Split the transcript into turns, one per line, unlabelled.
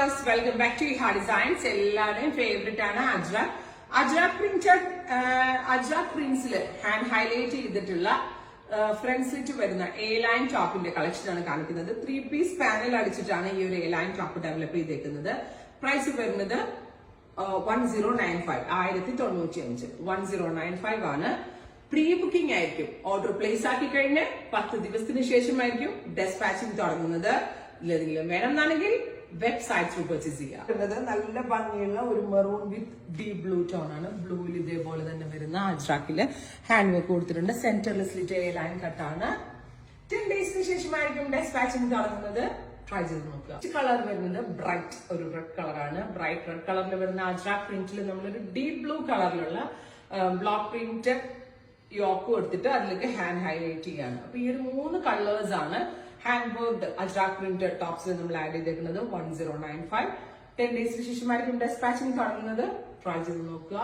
Viewers, welcome back to ഹാ designs. എല്ലാവരുടെയും favourite ആണ് Ajrak printed Ajrak പ്രിന്റ്സിൽ hand highlight ചെയ്തിട്ടുള്ള ഫ്രണ്ട് സ്ലിറ്റ് വരുന്ന എ ലൈൻ ടോപ്പിന്റെ കളക്ഷൻ ആണ് കാണിക്കുന്നത്. 3 പീസ് പാനൽ അടിച്ചിട്ടാണ് ഈ ഒരു എ ലൈൻ ടോപ്പ് ഡെവലപ്പ് ചെയ്തേക്കുന്നത്. പ്രൈസ് വരുന്നത് 1095 1095 ആണ്. പ്രീ ബുക്കിംഗ് ആയിരിക്കും. ഓർഡർ പ്ലേസ് ആക്കി കഴിഞ്ഞ് 10 ദിവസത്തിന് ശേഷമായിരിക്കും ഡെസ്പാച്ചിങ് തുടങ്ങുന്നത്. ഇല്ലെങ്കിലും വേണമെന്നാണെങ്കിൽ വെബ്സൈറ്റ് ത്രൂ പർച്ചേസ് ചെയ്യാം. നല്ല ഭംഗിയുള്ള ഒരു മെറൂൺ വിത്ത് ഡീപ് ബ്ലൂ ടോൺ ആണ്. ബ്ലൂവിൽ ഇതേപോലെ തന്നെ വരുന്ന അജ്രാക്കില് ഹാൻഡ് വർക്ക് കൊടുത്തിട്ടുണ്ട്. സെന്ററിൽ സ്ലിറ്റ് എ ലൈൻ കട്ടാണ്. 10 ഡേയ്സിന് ശേഷമായിരിക്കും ഡെസ്പാച്ചിങ് തുടങ്ങുന്നത്. ട്രൈ ചെയ്ത് നോക്കുക. കളർ വരുന്നത് ബ്രൈറ്റ് ഒരു റെഡ് കളറാണ്. ബ്രൈറ്റ് റെഡ് കളറിൽ വരുന്ന അജ്രാക് പ്രിന്റിൽ നമ്മളൊരു ഡീപ് ബ്ലൂ കളറിലുള്ള ബ്ലോക്ക് പ്രിന്റ് യോക്ക് കൊടുത്തിട്ട് അതിലേക്ക് ഹാൻഡ് ഹൈലൈറ്റ് ചെയ്യാണ്. അപ്പൊ ഈ ഒരു 3 കളേഴ്സ് ആണ് ഹാൻഡ് വർക്ക് അജ്രാക് പ്രിന്റ് ടോപ്സിൽ നമ്മൾ ആഡ് ചെയ്തേക്കുന്നത്. 1095 10 ഡേയ്സിന് ശേഷമായിരിക്കും ഡെസ്പാച്ചിങ് തുടങ്ങുന്നത്. ട്രൈ ചെയ്ത് നോക്കുക.